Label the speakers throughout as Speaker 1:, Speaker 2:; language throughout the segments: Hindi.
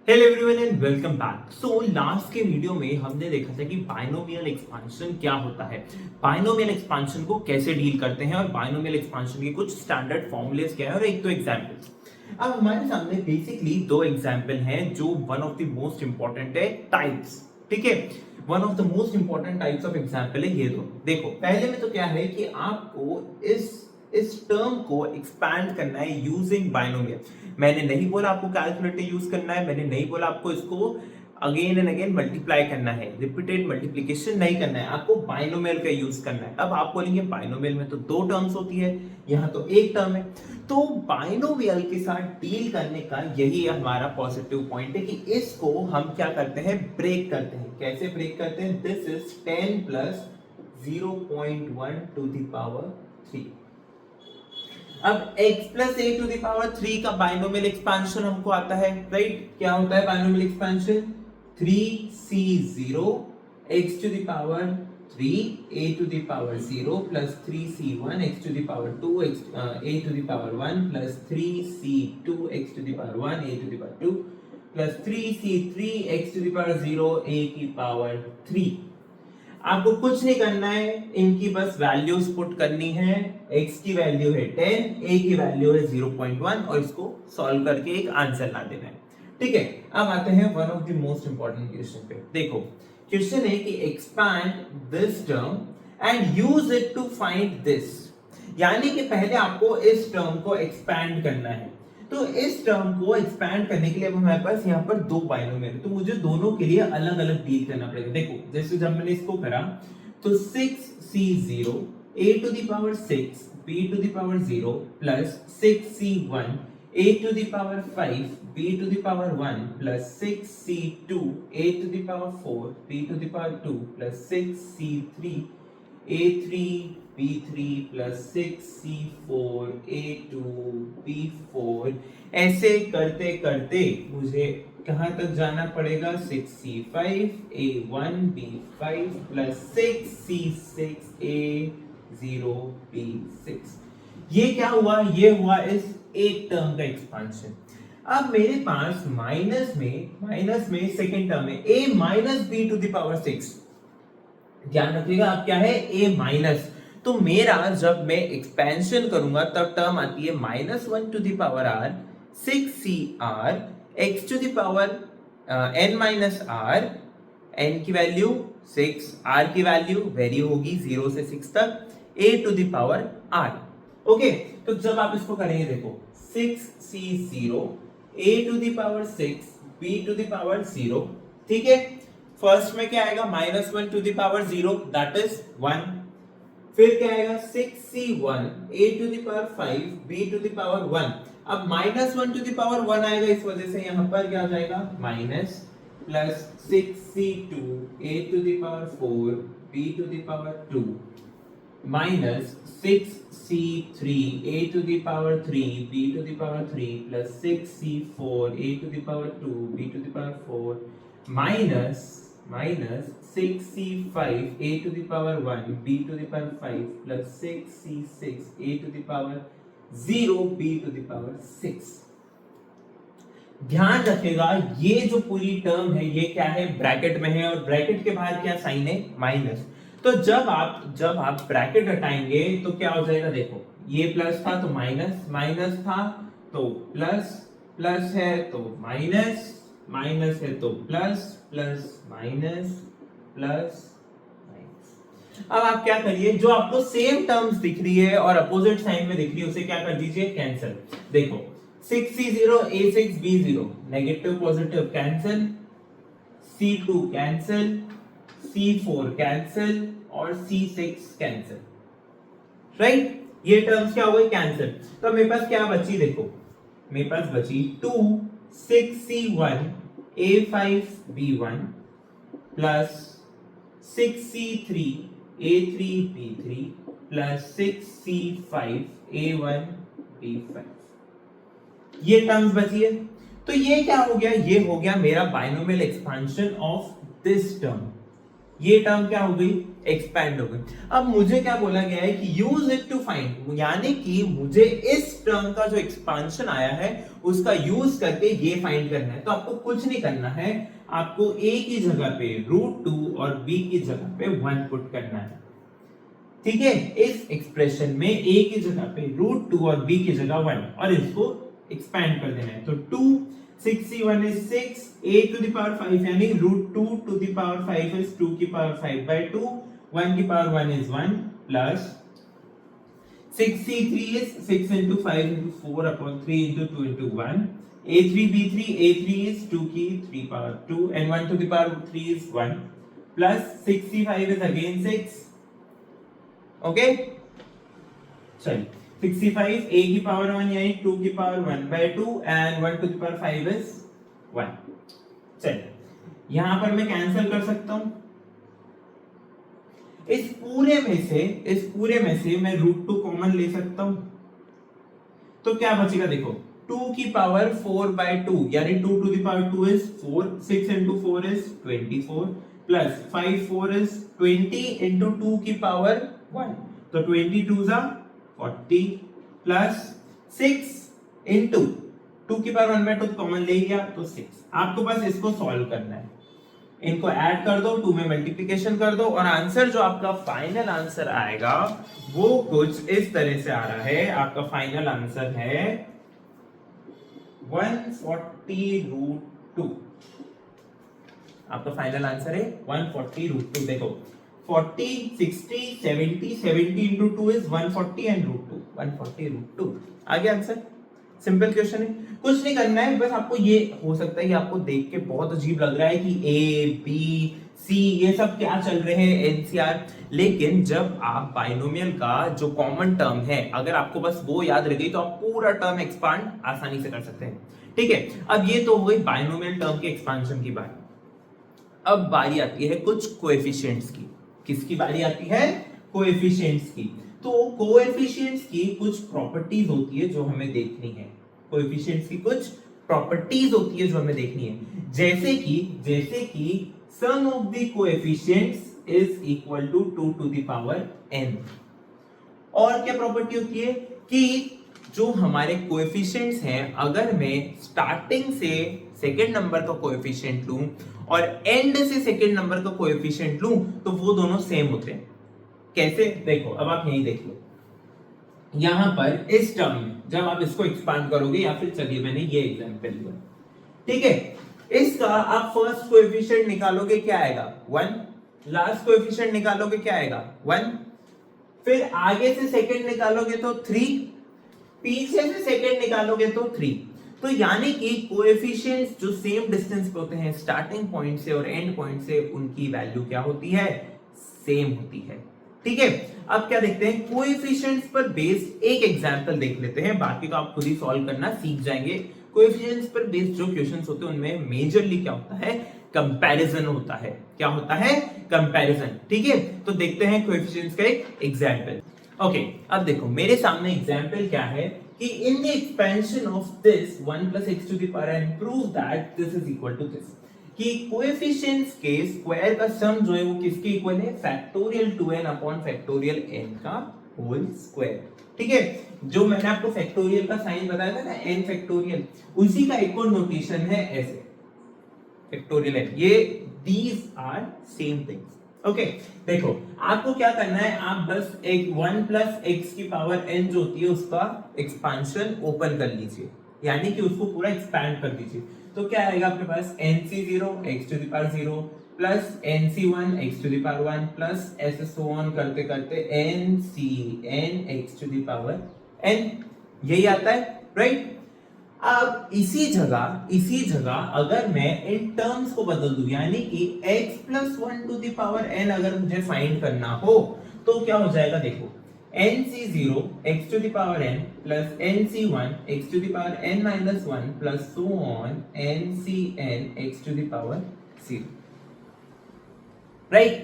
Speaker 1: Hello everyone and welcome back. So last के वीडियो में हमने देखा था कि बाइनोमियल एक्सपांशन क्या होता है, बाइनोमियल एक्सपांशन को कैसे डील करते हैं और बाइनोमियल एक्सपांशन के कुछ स्टैंडर्ड फॉर्मूलेस क्या है और एक दो एग्जांपल्स। अब हमारे सामने बेसिकली दो एग्जांपल हैं जो one of the most important है टाइप्स। ठीक है, one of the most important types of example है ये दो। देखो पहले में तो क्या है कि आपको इस टर्म को एक्सपैंड करना है यूजिंग बाइनोमियल। मैंने नहीं बोला आपको कैलकुलेटर यूज करना है, मैंने नहीं बोला आपको इसको अगेन एंड अगेन मल्टीप्लाई करना है, रिपीटेड मल्टीप्लिकेशन नहीं करना है, आपको बाइनोमियल का यूज करना है। अब आप बोलेंगे बाइनोमियल में तो दो टर्म्स होती है, यहाँ तो एक टर्म है। तो बाइनोमियल के साथ डील करने का यही हमारा पॉजिटिव पॉइंट है कि इसको हम क्या करते हैं, ब्रेक करते हैं। कैसे ब्रेक करते हैं? This is 10 plus 0.1 to the power 3। अब x plus a to the power 3 का बाइनोमियल एक्सपांशन हमको आता है, राइट? क्या होता है binomial expansion? 3c0 x to the power 3 a to the power 0 plus 3c1 x to the power 2 a to the power 1 plus 3c2 x to the power 1 a to the power 2 plus 3c3 x to the power 0 a की पावर 3। आपको कुछ नहीं करना है, इनकी बस वैल्यूज पुट करनी है। x की वैल्यू है 10, a की वैल्यू है 0.1 और इसको सॉल्व करके एक आंसर ला देना है। ठीक है, अब आते हैं one of the most important question पे। देखो क्वेश्चन है कि expand this term and use it to find this, यानी कि पहले आपको इस टर्म को एक्सपैंड करना है। तो इस टर्म को एक्सपैंड करने के लिए अब हमारे पास यहाँ पर दो बाइनोमियल है, तो मुझे दोनों के लिए अलग अलग डील करना पड़ेगा। देखो जैसे जब मैंने इसको करा तो 6c0 a to the power 6 b to the power 0 plus 6c1 a to the power 5 b to the power 1 plus 6c2 a to the power 4 b to the power 2 plus 6c3 a3 b3 plus 6c4 a2 b4, ऐसे करते करते मुझे कहां तक जाना पड़ेगा? 6c5 a1 b5 plus 6c6 a0 b6। ये क्या हुआ? ये हुआ इस एक टर्म का एक्सपांशन। अब मेरे पास माइनस में सेकेंड टर्म है a minus b to the power 6। ध्यान रखिएगा आप क्या है, a माइनस। तो मेरा जब मैं एक्सपेंशन करूंगा तब टर्म आती है -1 to the power r 6cr x to the power n minus r, n की वैल्यू 6, r की वैल्यू वेरी होगी 0 से 6 तक, a to the power r। Okay, तो जब आप इसको करेंगे देखो 6c0 a to the power 6 b to the power 0। ठीक है, फर्स्ट में क्या आएगा? -1 to the power 0 that is 1। फिर क्या आएगा? 6c1 a to the power 5 b to the power 1। अब -1 टू द पावर 1 आएगा, इस वजह से यहां पर क्या हो जाएगा? Minus plus 6c2 a to the power 4 b to the power 2 minus 6c3 a to the power 3 b to the power 3 plus 6c4 a to the power 2 b to the power 4 minus 6c5 a to the power 1 b to the power 5 plus 6c6 a to the power 0 b to the power 6। ध्यान रखिएगा ये जो पूरी टर्म है ये क्या है? ब्रैकेट में है और ब्रैकेट के बाहर क्या साइन है? माइनस। तो जब आप ब्रैकेट हटाएंगे तो क्या हो जाएगा? देखो ये प्लस था तो माइनस था तो प्लस, प्लस है तो माइनस, माइनस है तो plus, plus minus, plus minus. अब आप क्या करिए, जो आपको सेम टर्म्स दिख रही है और अपोजिट साइन में दिख रही है उसे क्या कर दीजिए? कैंसिल। देखो 6c0 a6 b0 negative positive cancel, c2 cancel, c4 cancel और c6 कैंसिल, राइट? ये टर्म्स क्या हो गई? कैंसिल। तो मेरे पास क्या बची? देखो मेरे पास बची 2 6c1 a5 b1 plus 6c3 a3 b3 plus 6c5 a1 b5, ये टर्म्स बची है। तो ये क्या हो गया? ये हो गया मेरा binomial expansion of this term. ये टर्म क्या हो गई, एक्सपैंड हो गई। अब मुझे क्या बोला गया है कि यूज इट टू फाइंड, यानी कि मुझे इस टर्म का जो एक्सपांशन आया है उसका यूज करके ये फाइंड करना है। तो आपको कुछ नहीं करना है, आपको a की जगह पे √2 और b की जगह पे 1 पुट करना है। ठीक है, इस एक्सप्रेशन में a की जगह पे √2 और b की जगह 1 और इसको एक्सपैंड कर देना है। तो 2 6 1 is 6, a to the power 5 यानी √2 to the power 5 is 2 की पावर 5 by 2, 1 की power 1 is 1 plus 6c3 is 6 into 5 into 4 upon 3 into 2 into 1, a3 is 2 की 3 power 2 and 1 to the power 3 is 1 plus 6c5 is again 6, okay चलिए 65 a की पावर 1 यानी 2 की power 1 by 2 and 1 to the power 5 is 1। चलिए यहां पर मैं कैंसिल कर सकता हूं, इस पूरे में से मैं √2 कॉमन ले सकता हूं। तो क्या बचेगा देखो, 2 की पावर 4 by 2 यानी 2 to the power 2 is 4, 6 into 4 is 24 plus 5 4 is 20 into 2 की पावर 1, तो 22 जा 40 प्लस 6 into 2 की पावर 1 by 2 कॉमन ले लिया तो 6। आपको बस इसको सॉल्व करना है, इनको ऐड कर दो, 2 में मल्टीप्लिकेशन कर दो और आंसर जो आपका फाइनल आंसर आएगा वो कुछ इस तरह से आ रहा है। आपका फाइनल आंसर है 140√2। आपका फाइनल आंसर है 140√2। देखो 40 60 70 70 into 2 is 140 and √2, 140√2 आ गया आंसर। सिंपल क्वेश्चन है, कुछ नहीं करना है, बस आपको ये हो सकता है कि आपको देख के बहुत अजीब लग रहा है कि A B C ये सब क्या चल रहे हैं NCR, लेकिन जब आप बाइनोमियल का जो कॉमन टर्म है अगर आपको बस वो याद रह गई तो आप पूरा टर्म एक्सपांड आसानी से कर सकते हैं। ठीक है, अब ये तो हो गई बाइनोमियल टर्म के एक्सपांशन की बात। अब बारी आती है कुछ कोएफिशिएंट्स की। किसकी बारी आती है, कोएफिशिएंट्स की। तो कोएफिशिएंट्स की कुछ प्रॉपर्टीज होती है जो हमें देखनी है, कोएफिशिएंट्स की कुछ प्रॉपर्टीज होती है जो हमें देखनी है, जैसे कि sum of the coefficients is equal to 2 to the power n। और क्या प्रॉपर्टी होती है कि जो हमारे कोएफिशिएंट्स हैं अगर मैं स्टार्टिंग से सेकंड नंबर का कोएफिशिएंट लूं और एंड से सेकंड नंबर का कोएफिशिएंट लूं तो वो दोनों सेम होते हैं। कैसे, देखो अब आप यही देख लो, यहां पर इस टर्म में जब आप इसको एक्सपांड करोगे, या फिर चलिए मैंने ये एग्जांपल लिया, ठीक है, इसका आप फर्स्ट कोएफिशिएंट निकालोगे क्या आएगा 1, लास्ट कोएफिशिएंट निकालोगे क्या आएगा 1, फिर आगे से सेकंड निकालोगे तो 3, पीछे से सेकंड निकालोगे तो 3। तो यानी कि कोएफिशिएंट्स जो सेम डिस्टेंस पे होते हैं स्टार्टिंग पॉइंट से और एंड पॉइंट से, उनकी वैल्यू क्या होती है, सेम होती है। ठीक है, अब क्या देखते हैं, कोएफिशिएंट्स पर बेस्ड एक एग्जांपल देख लेते हैं, बाकी तो आप खुद ही सॉल्व करना सीख जाएंगे। कोएफिशिएंट्स पर बेस्ड जो क्वेश्चंस होते हैं उनमें मेजरली क्या होता है, कंपैरिजन होता है। क्या होता है, कंपैरिजन। ठीक है, तो देखते हैं कोएफिशिएंट्स का एक एग्जांपल। ओके, अब देखो मेरे सामने एग्जांपल क्या है कि in the expansion of this 1 plus x to the power n prove that this is equal to this, कि कोएफिशिएंट्स के स्क्वायर का सम जो है वो किसके इक्वल है, factorial 2n upon factorial n का होल स्क्वायर। ठीक है, जो मैंने आपको फैक्टोरियल का साइन बताया था ना, n फैक्टोरियल, उसी का एक और नोटेशन है ऐसे फैक्टोरियल n। ये these are same things. Okay, देखो आपको क्या करना है, आप बस एक 1 plus x की पावर n जो होती है उसका एक्सपांशन ओपन कर लीजिए, यानी कि उसको पूरा एक्सपैंड कर दीजिए। तो क्या आएगा आपके पास, nc0 x to the power 0 plus nc1 x to the power 1 plus ऐसे सो ऑन करते करते ncn x to the power n, यही आता है, राइट। अब इसी जगह अगर मैं इन टर्म्स को बदल दूं, यानी कि x plus 1 to the power n अगर मुझे फाइंड करना हो तो क्या हो जाएगा, देखो nc0 x to the power n plus nc1 x to the power n minus 1 plus so on ncn x to the power 0, right.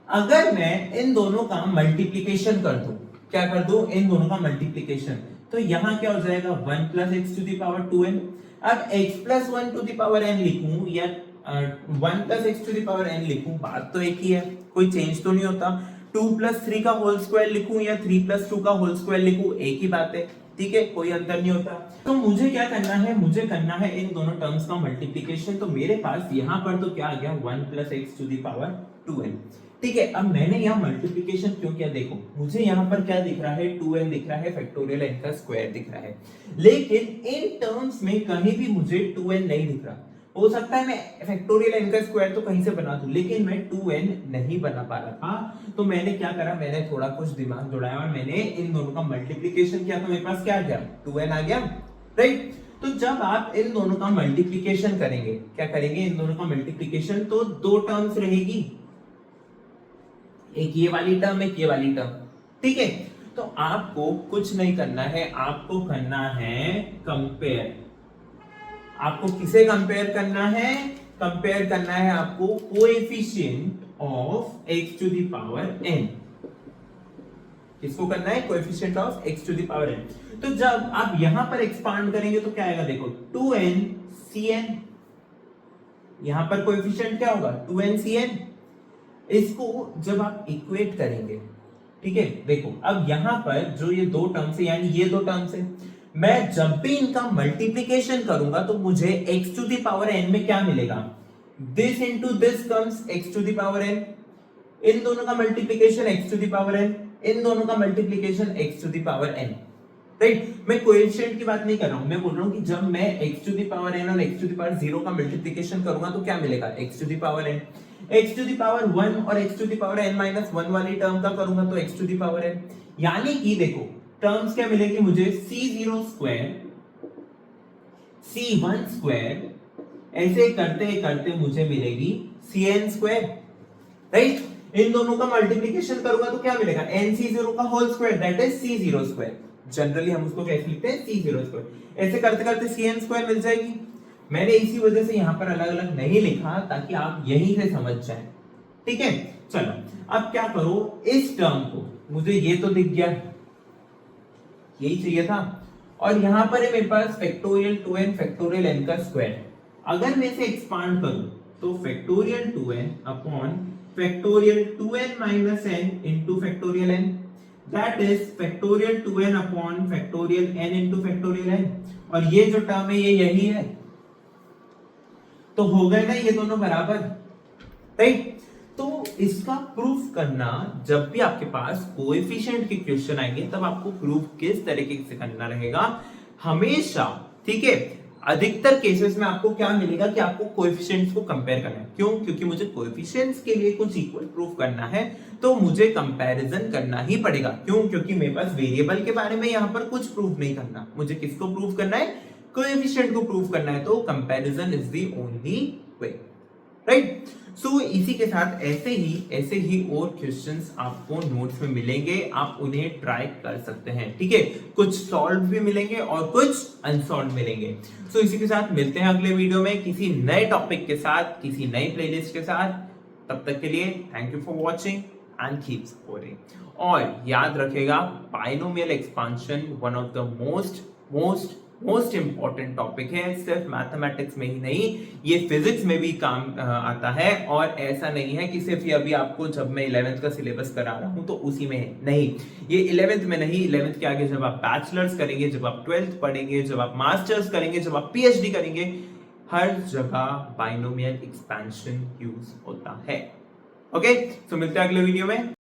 Speaker 1: अगर मैं इन दोनों का मल्टीप्लिकेशन कर दूं, क्या कर दूं, इन दोनों का मल्टीप्लिकेशन, तो यहां क्या हो जाएगा 1 plus x to the power 2n। अब x plus 1 to the power n लिखूं या 1 plus x to the power n लिखूं, बात तो एक ही है, कोई चेंज तो नहीं होता। 2 प्लस 3 का होल स्क्वायर लिखूं या 3 प्लस 2 का होल स्क्वायर लिखूं, एक ही बात है, ठीक है, कोई अंतर नहीं होता। तो मुझे क्या करना है, मुझे करना है इन दोनों टर्म्स का मल्टीप्लिकेशन। तो मेरे पास यहाँ पर तो क्या आ गया, 1 plus x to the power 2n, ठीक है। अब मैंने यहाँ मल्टीप्लिकेशन क्यों किया, देखो मुझे यहाँ पर क्या दिख रहा है, 2n दिख रहा है, फैक्टोरियल n का स्क्वायर दिख रहा है, लेकिन इन टर्म्स में कहीं भी मुझे 2n नहीं दिख रहा। हो सकता है मैं फैक्टोरियल n का स्क्वायर तो कहीं से बना दूं, लेकिन मैं 2n नहीं बना पा रहा था। तो मैंने क्या करा, मैंने थोड़ा कुछ दिमाग दौड़ाया और मैंने इन दोनों का मल्टीप्लिकेशन किया, तो मेरे पास क्या आ गया, 2n आ गया, राइट। तो जब आप इन दोनों का मल्टीप्लिकेशन करेंगे, क्या करेंगे, इन दोनों का मल्टीप्लिकेशन, तो दो टर्म्स रहेगी, एक ये वाली टर्म, एक ये वाली टर्म, ठीक है। तो आपको कुछ नहीं करना है, आपको करना है कंपेयर। आपको किसे कंपेयर करना है, कंपेयर करना है आपको coefficient of x to the power n। किसको करना है, coefficient of x to the power n। तो जब आप यहां पर एक्सपांड करेंगे तो क्या आएगा, देखो 2n cn, यहां पर कोएफिशिएंट क्या होगा, 2n cn। इसको जब आप इक्वेट करेंगे, ठीक है, देखो अब यहां पर जो ये दो टर्म्स है, यानी ये दो टर्म्स है, मैं जब भी इनका मल्टीप्लिकेशन करूंगा तो मुझे x to the power n में क्या मिलेगा, this into this comes x to the power n, इन दोनों का multiplication x to the power n, इन दोनों का multiplication x to the power n, right. मैं कोएफिशिएंट की बात नहीं कर रहा हूं, मैं बोल रहा हूं कि जब मैं x to the power n और x टू द पावर 0 का मल्टीप्लिकेशन करूंगा तो क्या मिलेगा, x to the power n। x to the power 1 और x to the power n minus 1 वाली टर्म का करूंगा तो x to the power n, यानी कि देखो टर्म्स क्या मिलेगी मुझे, c0 स्क्वायर, c1 स्क्वायर, ऐसे करते करते मुझे मिलेगी cn स्क्वायर, राइट। इन दोनों का मल्टीप्लिकेशन करूंगा तो क्या मिलेगा, nc0 का whole square, that is c0 square. Generally हम उसको कैसे लिखते हैं, c0 स्क्वायर। ऐसे करते करते cn स्क्वायर मिल जाएगी। मैंने इसी वजह से यहां पर अलग अलग नहीं लिखा ताकि आप यहीं से समझ जाएं, ठीक है। चलो अब क्या करो, इस टर्म को, मुझे ये तो दिख गया, यही चाहिए था, और यहां पर है मेरे पास फैक्टोरियल 2n फैक्टोरियल n का स्क्वायर। अगर मैं इसे एक्सपांड करूं तो factorial 2n upon factorial 2n minus n into factorial n, that is factorial 2n upon factorial n into factorial n, और ये जो टर्म है ये यही है, तो हो गए ना ये दोनों बराबर, राइट। तो इसका प्रूफ करना, जब भी आपके पास कोएफिशिएंट के क्वेश्चन आएंगे तब आपको प्रूफ किस तरीके से करना रहेगा, हमेशा, ठीक है। अधिकतर केसेस में आपको क्या मिलेगा कि आपको कोएफिशिएंट्स को कंपेयर करना है, क्यों, क्योंकि मुझे कोएफिशिएंट्स के लिए कुछ इक्वल प्रूफ करना है तो मुझे कंपैरिजन करना ही पड़ेगा, क्यों, क्योंकि मेरे पास वेरिएबल के बारे में यहां पर कुछ प्रूफ नहीं करना, मुझे किसको प्रूफ करना है, कोएफिशिएंट को प्रूफ करना है, तो comparison is the only way, right. So इसी के साथ ऐसे ही और क्वेश्चंस आपको नोट्स में मिलेंगे, आप उन्हें ट्राई कर सकते हैं, ठीक है। कुछ सॉल्व भी मिलेंगे और कुछ अनसॉल्व मिलेंगे। सो इसी के साथ मिलते हैं अगले वीडियो में किसी नए टॉपिक के साथ, किसी नई प्लेलिस्ट के साथ। तब तक के लिए thank you for watching and keep supporting. और याद रखेगा, binomial expansion one of the most important topic है, सिर्फ मैथमेटिक्स में ही नहीं, ये फिजिक्स में भी काम आता है। और ऐसा नहीं है कि सिर्फ ये अभी आपको जब मैं 11th का सिलेबस करा रहा हूं तो उसी में है, नहीं, ये 11th में नहीं, 11th के आगे जब आप बैचलर्स करेंगे, जब आप 12th पढ़ेंगे, जब आप मास्टर्स करेंगे, जब आप पीएचडी करेंगे, हर जगह बाइनोमियल एक्सपेंशन यूज होता है। ओके, तो मिलते हैं अगले वीडियो में।